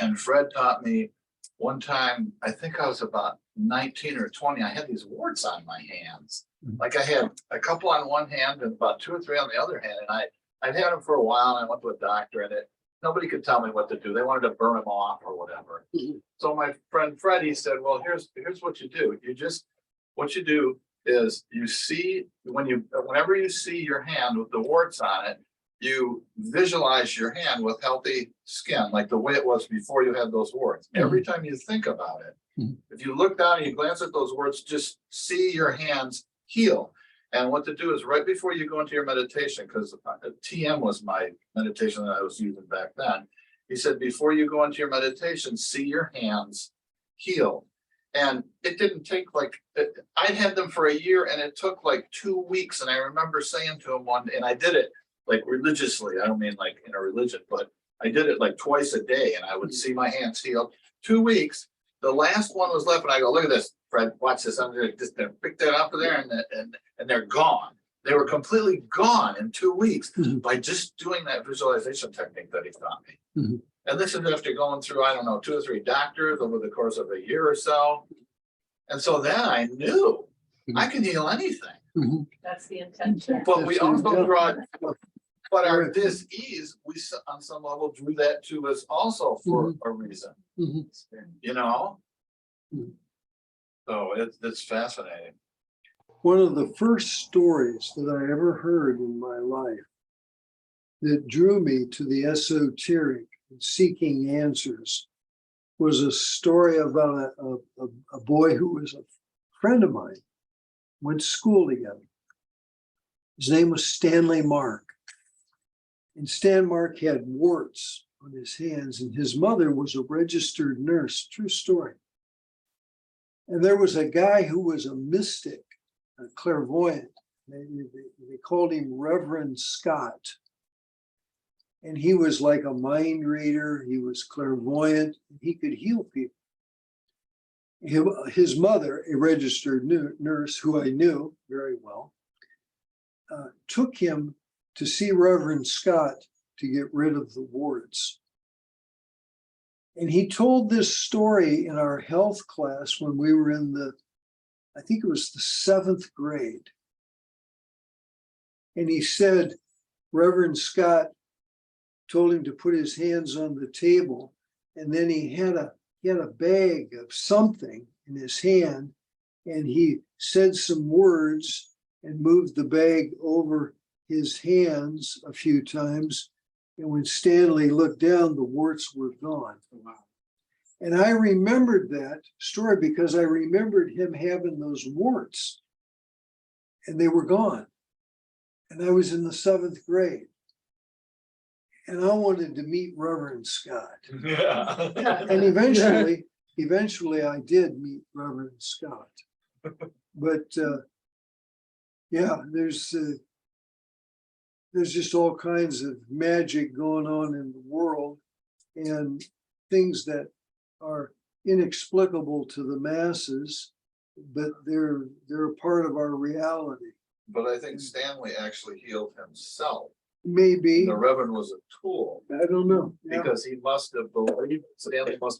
And Fred taught me one time, I think I was about 19 or 20, I had these warts on my hands. Like I had a couple on one hand and about 2 or 3 on the other hand. And I'd had them for a while, and I went to a doctor, and nobody could tell me what to do. They wanted to burn them off or whatever. So my friend Freddie said, well, here's what you do. What you do is you see, whenever you see your hand with the warts on it, you visualize your hand with healthy skin, like the way it was before you had those warts. Every time you think about it, if you look down and you glance at those warts, just see your hands heal. And what to do is right before you go into your meditation, because TM was my meditation that I was using back then. He said, before you go into your meditation, see your hands heal. And it didn't take I'd had them for a year, and it took like 2 weeks. And I remember saying to him one day, and I did it like religiously. I don't mean like in a religion, but I did it like twice a day, and I would see my hands heal. 2 weeks. The last one was left, and I go, look at this, Fred, watch this. I'm going to pick that up there, and they're gone. They were completely gone in 2 weeks by just doing that visualization technique that he taught me. And this is after going through, 2 or 3 doctors over the course of a year or so. And so then I knew I can heal anything. That's the intention. But we also brought But our Right. dis-ease, on some level drew that to us also for a reason, you know? Mhm. So it's fascinating. One of the first stories that I ever heard in my life that drew me to the esoteric and seeking answers was a story about a boy who was a friend of mine, went to school together. His name was Stanley Mark. And Stan Mark had warts on his hands, and his mother was a registered nurse. True story. And there was a guy who was a mystic, a clairvoyant. They called him Reverend Scott. And he was like a mind reader. He was clairvoyant. He could heal people. His mother, a registered nurse who I knew very well, took him to see Reverend Scott to get rid of the warts. And he told this story in our health class when we were in I think it was the 7th grade. And he said, Reverend Scott told him to put his hands on the table, and then he had a bag of something in his hand, and he said some words and moved the bag over his hands a few times. And when Stanley looked down, the warts were gone. And I remembered that story because I remembered him having those warts, and they were gone. And I was in the 7th grade. And I wanted to meet Reverend Scott. Yeah. And eventually I did meet Reverend Scott. But yeah, there's just all kinds of magic going on in the world, and things that are inexplicable to the masses, but they're a part of our reality. But I think Stanley actually healed himself. Maybe, The Reverend was a tool I don't know. Yeah. because Stanley must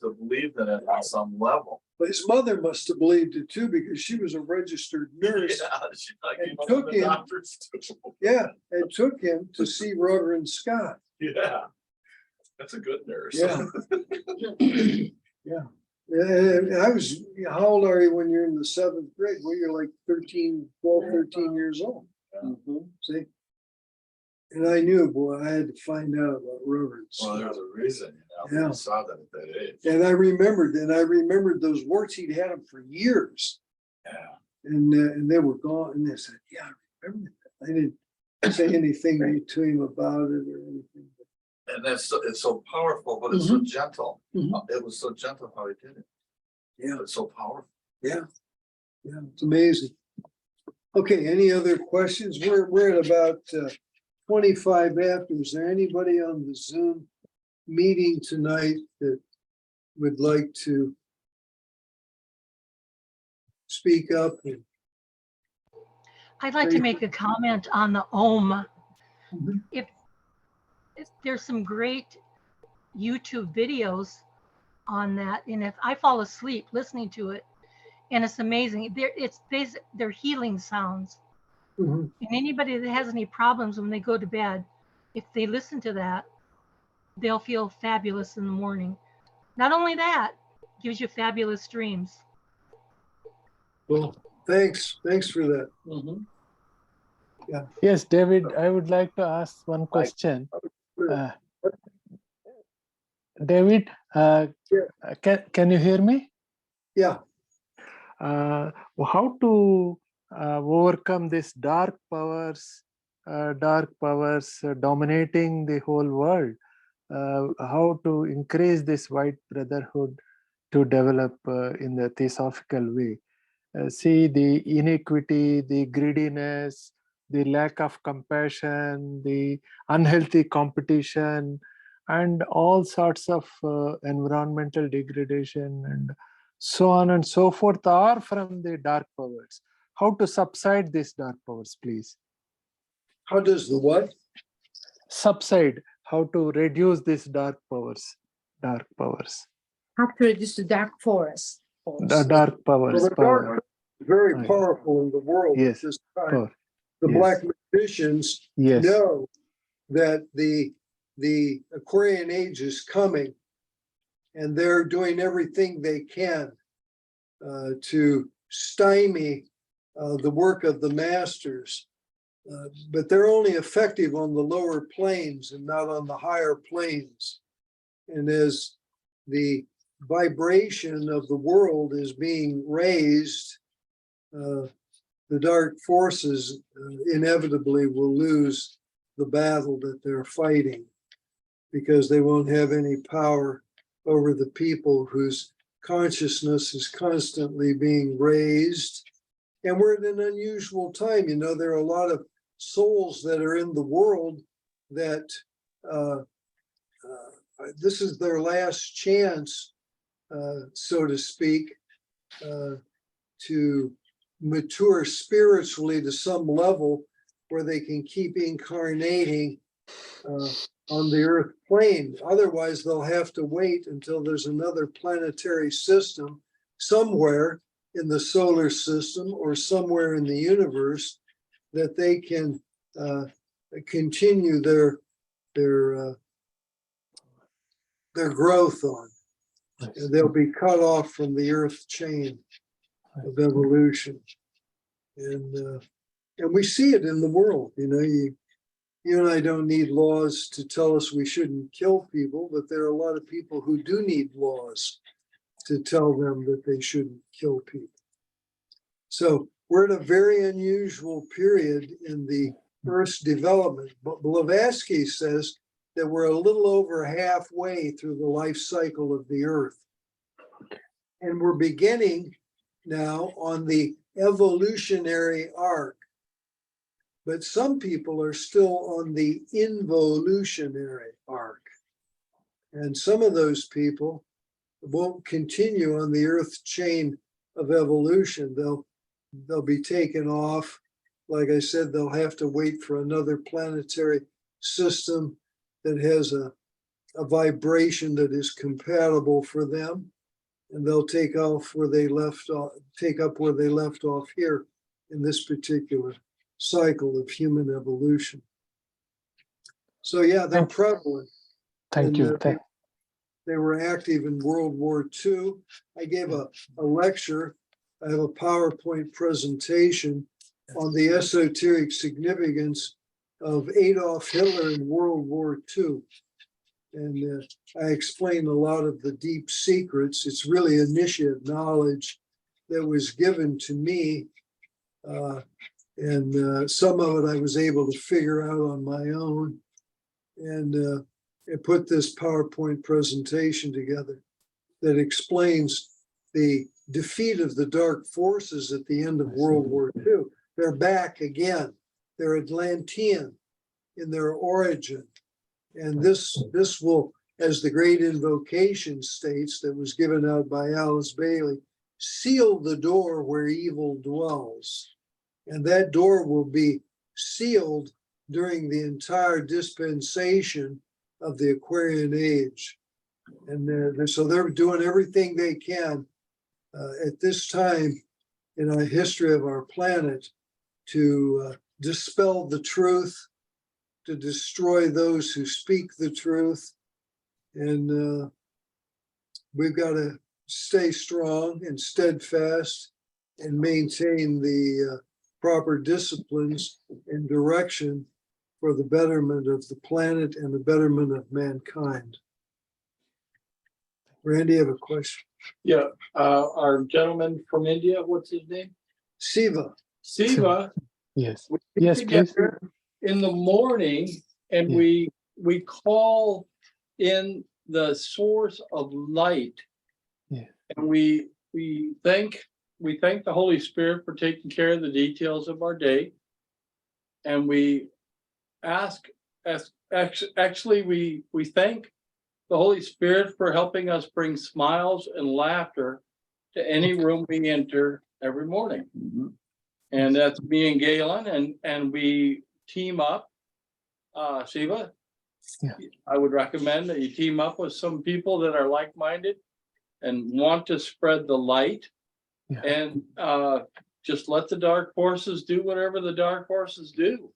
have believed in it on some level. But his mother must have believed it too, because she was a registered nurse. Yeah, she like And he must took have been him- doctors too. Yeah, and took him to see Reverend Scott. Yeah, that's a good nurse. Yeah. Yeah. And I was, how old are you when you're in the 7th grade? Well, you're like 12, 13 years old. See? And I knew, boy, I had to find out about Reverend Well, Scott. there's a reason, Yeah. I saw that at that age. And I remembered those warts. He'd had them for years, Yeah. and they were gone. And they said, yeah, I remember that. I didn't say anything to him about it or anything. And it's so powerful, but it's so gentle. Mhm. It was so gentle how he did it. Yeah. It's so powerful. Yeah, it's amazing. Okay, any other questions? We're at about 25 after. Is there anybody on the Zoom meeting tonight that would like to speak up? I'd like to make a comment on the Om. Mhm. If there's some great YouTube videos on that, and if I fall asleep listening to it, and it's amazing. They're healing sounds. Mhm. And anybody that has any problems when they go to bed, if they listen to that, they'll feel fabulous in the morning. Not only that, gives you fabulous dreams. Well, thanks for that. Yes, David, I would like to ask one question. David, can you hear me? Yeah. How to overcome this dark powers dominating the whole world? How to increase this white brotherhood to develop in the theosophical way? See the inequity, the greediness, the lack of compassion, the unhealthy competition, and all sorts of environmental degradation and so on and so forth are from the dark powers. How to subside these dark powers, please? How does the what? Subside, how to reduce these dark powers? How to reduce the dark forest. The dark powers. Well, the dark is very Right. powerful in the world Yes. at this time. Power. The Yes. black magicians Yes. know that the Aquarian age is coming, and they're doing everything they can to stymie the work of the masters. But they're only effective on the lower planes and not on the higher planes. And as the vibration of the world is being raised, the dark forces inevitably will lose the battle that they're fighting, because they won't have any power over the people whose consciousness is constantly being raised. And we're at an unusual time. You know, there are a lot of souls that are in the world that this is their last chance, so to speak, to mature spiritually to some level where they can keep incarnating on the earth plane. Otherwise, they'll have to wait until there's another planetary system somewhere in the solar system or somewhere in the universe that they can continue their growth on. And they'll be cut off from the earth chain of evolution. And we see it in the world. You know, you and I don't need laws to tell us we shouldn't kill people, but there are a lot of people who do need laws to tell them that they shouldn't kill people. So we're at a very unusual period in the Earth's development. But Blavatsky says that we're a little over halfway through the life cycle of the Earth. And we're beginning now on the evolutionary arc. But some people are still on the involutionary arc. And some of those people won't continue on the Earth chain of evolution. They'll be taken off. Like I said, they'll have to wait for another planetary system that has a vibration that is compatible for them. And they'll take off where they left off, take up where they left off here in this particular cycle of human evolution. So yeah, they're prevalent. Thank you. They were active in World War II. I gave a lecture. I have a PowerPoint presentation on the esoteric significance of Adolf Hitler in World War II. And I explain a lot of the deep secrets. It's really initiate knowledge that was given to me. And some of it I was able to figure out on my own. And I put this PowerPoint presentation together that explains the defeat of the dark forces at the end of World War II. They're back again. They're Atlantean in their origin. And this will, as the great invocation states that was given out by Alice Bailey, seal the door where evil dwells. And that door will be sealed during the entire dispensation of the Aquarian age. And so they're doing everything they can at this time in our history of our planet to dispel the truth, to destroy those who speak the truth. And we've got to stay strong and steadfast and maintain the proper disciplines and direction for the betterment of the planet and the betterment of mankind. Randy, you have a question? Yeah, our gentleman from India, what's his name? Siva. Siva. Yes. We get Yes, please. together in the morning and Yeah. we call in the source of light. Yeah. And we thank the Holy Spirit for taking care of the details of our day. And we actually we thank the Holy Spirit for helping us bring smiles and laughter to any room we enter every morning. And that's me and Galen, and we team up. Siva, Yeah. I would recommend that you team up with some people that are like-minded and want to spread the light. Yeah. And just let the dark forces do whatever the dark forces do.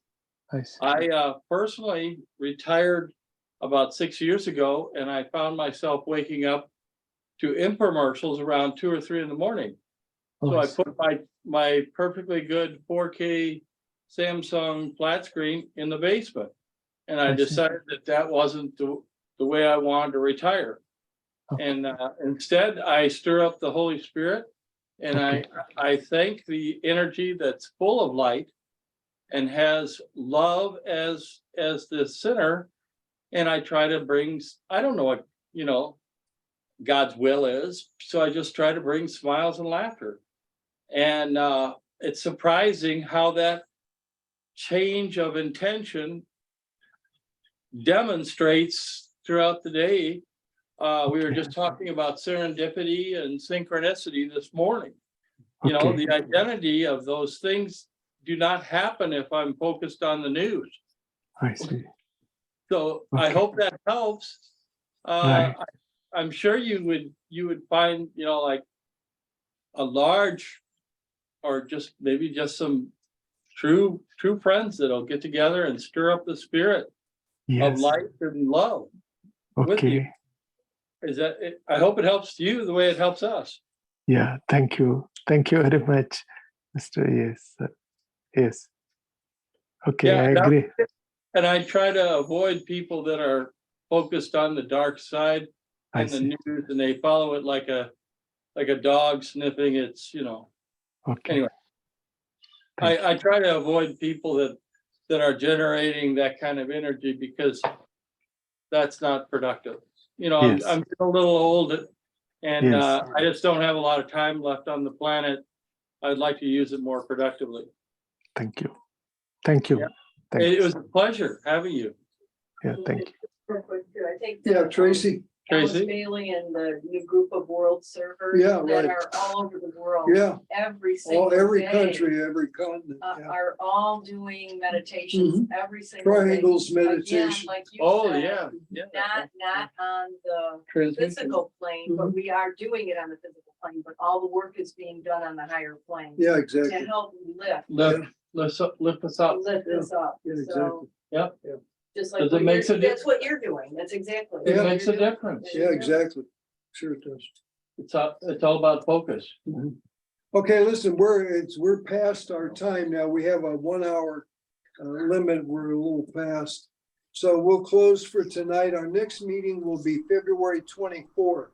I see. I personally retired about 6 years ago, and I found myself waking up to infomercials around 2 or 3 in the morning. So Oh, I see. put my perfectly good 4K Samsung flat screen in the basement. And I I see. decided that wasn't the way I wanted to retire. Okay. And instead, I stir up the Holy Spirit, and Okay. I thank the energy that's full of light and has love as the sinner. And I try to bring, I don't know what, God's will is. So I just try to bring smiles and laughter. And it's surprising how that change of intention demonstrates throughout the day. We were just talking about serendipity and synchronicity this morning. Okay. The identity of those things do not happen if I'm focused on the news. I see. So I Okay. hope that helps. Right. I'm sure you would find, like a large, or just maybe just some true friends that'll get together and stir up the spirit of Yes. life and love with you. Okay. I hope it helps you the way it helps us. Yeah. Thank you. Thank you very much, Mr. Yes. Yes. Okay. Yeah, I agree. and I try to avoid people that are focused on the dark side I and the see. news, and they follow it like a dog sniffing its, Okay. anyway. Thank you. I try to avoid people that are generating that kind of energy, because that's not productive. Yes. I'm a little old, and Yes. I just don't have a lot of time left on the planet. I'd like to use it more productively. Thank you. Thank you. Yeah. Thank It you. was a pleasure having you. Yeah. Thank you. Real quick, too, I think. Yeah, Tracy. Alice Tracy? Bailey and the new group of world servers. Yeah, that right. are all over the world. Yeah. Every single Every day, country, every continent. Yeah. are all doing meditations every single Triangles day. Again, meditation. like you Oh, said, yeah. not on the Transmission. physical plane, but we are doing it on the physical plane, but all the work is being done on the higher plane. Yeah, To exactly. help lift Lift us up. this up. Yeah, exactly. So, Yep. just like Because it makes that's what you're doing. That's exactly. It what makes you're a doing. difference. Yeah, exactly. Sure it does. It's all about focus. Okay, listen, we're past our time now. We have a 1 hour limit. We're a little past. So we'll close for tonight. Our next meeting will be February 24th.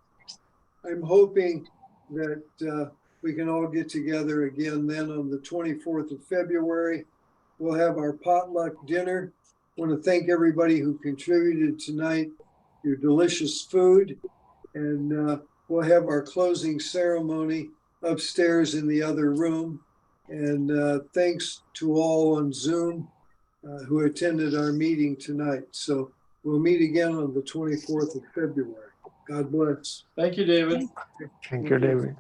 I'm hoping that we can all get together again then on the 24th of February. We'll have our potluck dinner. I want to thank everybody who contributed tonight, your delicious food. And we'll have our closing ceremony upstairs in the other room. And thanks to all on Zoom who attended our meeting tonight. So we'll meet again on the 24th of February. God bless. Thank you, David. Thank you, David.